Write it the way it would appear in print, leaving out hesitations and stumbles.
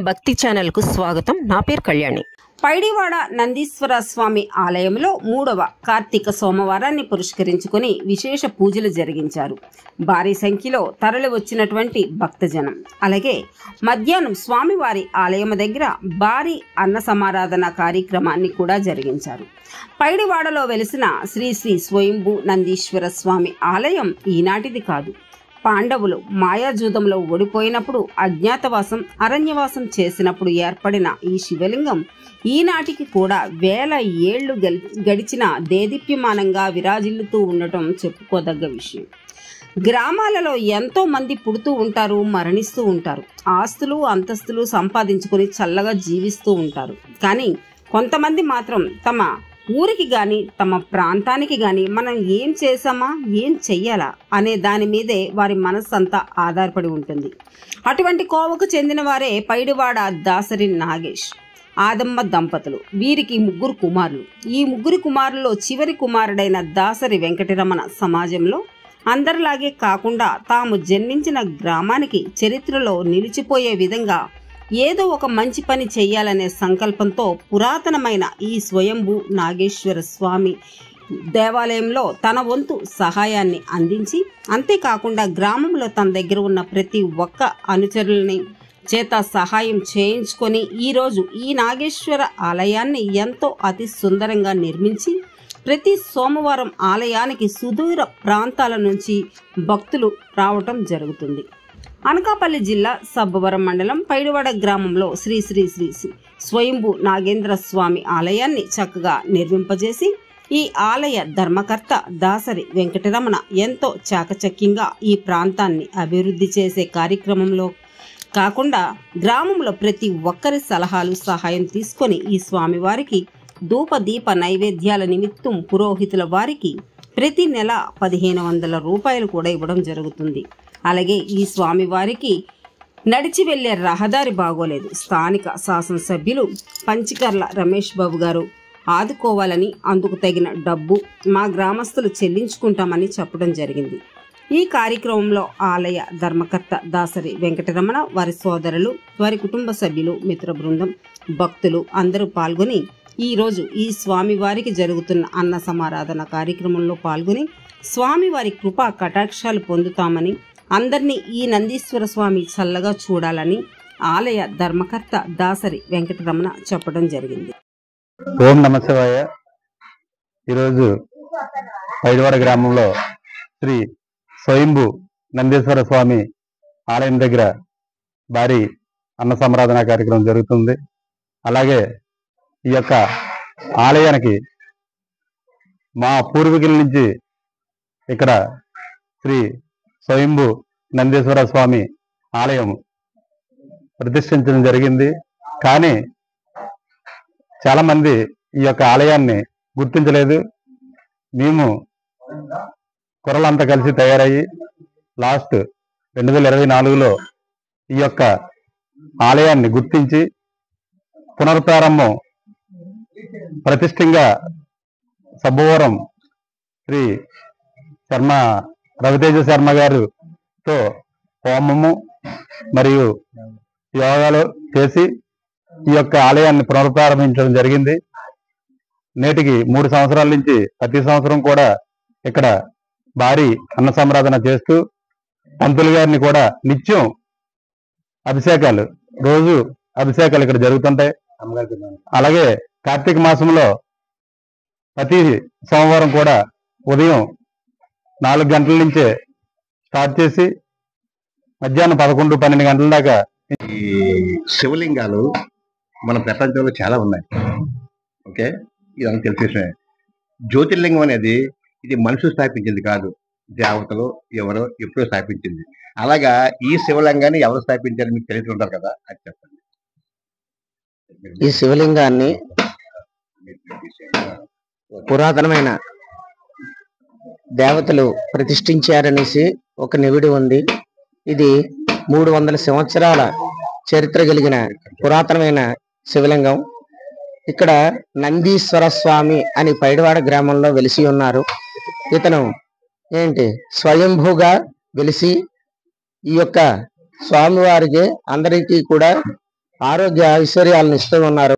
భక్తి ఛానల్ కు స్వాగతం. నా పేరు కళ్యాణి. పైడివాడ నందీశ్వర స్వామి ఆలయంలో 3వ కార్తీక సోమవారాన్ని పురస్కరించుకొని విశేష పూజలు జరిగించారు. భారీ సంఖ్యలో తరలి వచ్చినటువంటి భక్తజనం. అలాగే మధ్యాహ్నం స్వామివారి ఆలయం దగ్గర భారీ అన్న సమారాధన కార్యక్రమాన్ని కూడా జరిగించారు. పైడివాడలో వెలిసిన శ్రీ శ్రీ స్వయంభూ నందీశ్వర స్వామి ఆలయం ఈనాటిది కాదు. పాండవులు మాయాజూదంలో ఓడిపోయినప్పుడు అజ్ఞాతవాసం అరణ్యవాసం చేసినప్పుడు ఏర్పడిన ఈ శివలింగం ఈనాటికి కూడా వేల ఏళ్లు గడిచిన దేదీప్యమానంగా విరాజిల్లుతూ ఉండటం చెప్పుకోదగ్గ విషయం. గ్రామాలలో ఎంతో మంది పుడుతూ ఉంటారు, మరణిస్తూ ఉంటారు, ఆస్తులు అంతస్తులు సంపాదించుకొని చల్లగా జీవిస్తూ ఉంటారు. కానీ కొంతమంది మాత్రం తమ ఊరికి కానీ తమ ప్రాంతానికి కానీ మనం ఏం చేసామా ఏం చెయ్యాలా అనే దాని మీదే వారి మనస్సు అంతా ఆధారపడి ఉంటుంది. అటువంటి కోవకు చెందిన వారే పైడివాడ దాసరి నాగేష్, ఆదమ్మ దంపతులు. వీరికి 3 కుమారులు. ఈ 3 కుమారుల్లో చివరి కుమారుడైన దాసరి వెంకటరమణ సమాజంలో అందరిలాగే కాకుండా తాము జన్మించిన గ్రామానికి చరిత్రలో నిలిచిపోయే విధంగా ఏదో ఒక మంచి పని చేయాలనే సంకల్పంతో పురాతనమైన ఈ స్వయంభూ నాగేశ్వర స్వామి దేవాలయంలో తన వంతు సహాయాన్ని అందించి, అంతేకాకుండా గ్రామంలో తన దగ్గర ఉన్న ప్రతి ఒక్క అనుచరులని చేత సహాయం చేయించుకొని ఈరోజు ఈ నాగేశ్వర ఆలయాన్ని ఎంతో అతి సుందరంగా నిర్మించి ప్రతి సోమవారం ఆలయానికి సుదూర ప్రాంతాల నుంచి భక్తులు రావటం జరుగుతుంది. అనకాపల్లి జిల్లా సబ్బవరం మండలం పైడివాడ గ్రామంలో శ్రీ శ్రీ శ్రీ శ్రీ స్వయంభూ నాగేంద్ర స్వామి ఆలయాన్ని చక్కగా నిర్మింపజేసి ఈ ఆలయ ధర్మకర్త దాసరి వెంకటరమణ ఎంతో చాకచక్యంగా ఈ ప్రాంతాన్ని అభివృద్ధి చేసే కార్యక్రమంలో కాకుండా గ్రామంలో ప్రతి ఒక్కరి సలహాలు సహాయం తీసుకొని ఈ స్వామివారికి ధూప దీప నైవేద్యాల నిమిత్తం పురోహితుల వారికి ప్రతి నెల 1500 రూపాయలు కూడా ఇవ్వడం జరుగుతుంది. అలాగే ఈ స్వామివారికి నడిచి వెళ్లే రహదారి బాగోలేదు. స్థానిక శాసనసభ్యులు పంచికర్ల రమేష్ బాబు గారు ఆదుకోవాలని, అందుకు తగిన డబ్బు మా గ్రామస్తులు చెల్లించుకుంటామని చెప్పడం జరిగింది. ఈ కార్యక్రమంలో ఆలయ ధర్మకర్త దాసరి వెంకటరమణ, వారి సోదరులు, వారి కుటుంబ సభ్యులు, మిత్ర బృందం, భక్తులు అందరూ పాల్గొని ఈరోజు ఈ స్వామివారికి జరుగుతున్న అన్న సమారాధన కార్యక్రమంలో పాల్గొని స్వామివారి కృపా కటాక్షాలు పొందుతామని, అందరినీ ఈ నందీశ్వర స్వామి చల్లగా చూడాలని ఆలయ ధర్మకర్త దాసరి వెంకటరమణ చెప్పడం జరిగింది. ఓం నమ శివాయ. ఈరోజు పైడివాడ గ్రామంలో శ్రీ స్వయంభూ నందీశ్వర స్వామి ఆలయం దగ్గర భారీ అన్న సమారాధన కార్యక్రమం జరుగుతుంది. అలాగే ఈ యొక్క ఆలయానికి మా పూర్వీకుల నుంచి ఇక్కడ శ్రీ స్వయంభూ నందీశ్వర స్వామి ఆలయం ప్రతిష్ఠించడం జరిగింది. కానీ చాలా మంది ఈ యొక్క ఆలయాన్ని గుర్తించలేదు. మేము కుర్రలంతా కలిసి తయారయ్యి లాస్ట్ 2024లో ఈ యొక్క ఆలయాన్ని గుర్తించి పునరుప్రారంభం ప్రతిష్ఠంగా సబ్బవరం శ్రీ శర్మ రవితేజ శర్మ గారితో హోమము మరియు యోగాలు చేసి ఈ యొక్క ఆలయాన్ని పునరుప్రారంభించడం జరిగింది. నేటికి 3 సంవత్సరాల నుంచి ప్రతి సంవత్సరం కూడా ఇక్కడ భారీ అన్న సమారాధన చేస్తూ పంతులు గారిని కూడా నిత్యం అభిషేకాలు, రోజు అభిషేకాలు ఇక్కడ జరుగుతుంటాయి. అలాగే కార్తీక మాసంలో ప్రతి సోమవారం కూడా ఉదయం 4 గంటల నుంచే స్టార్ట్ చేసి మధ్యాహ్నం 11-12 గంటల దాకా. ఈ శివలింగాలు మన ప్రపంచంలో చాలా ఉన్నాయి. ఓకే, ఇదంతా తెలిసే. జ్యోతిర్లింగం అనేది ఇది మనుషులు స్థాపించింది కాదు, దేవతలు ఎవరో ఎప్పుడో స్థాపించింది. అలాగా ఈ శివలింగాన్ని ఎవరు స్థాపించారని మీకు తెలిసి ఉంటారు కదా, అది చెప్పండి. ఈ శివలింగాన్ని పురాతనమైన దేవతలు ప్రతిష్ఠించారనేసి ఒక నివిడి ఉంది. ఇది 300 సంవత్సరాల చరిత్ర కలిగిన పురాతనమైన శివలింగం. ఇక్కడ నందీశ్వర స్వామి అని పైడివాడ గ్రామంలో వెలిసి ఉన్నారు. ఇతను స్వయంభూగా వెలిసి ఈ యొక్క స్వామివారికి అందరికీ కూడా ఆరోగ్య ఐశ్వర్యాలను ఇస్తూ ఉన్నారు.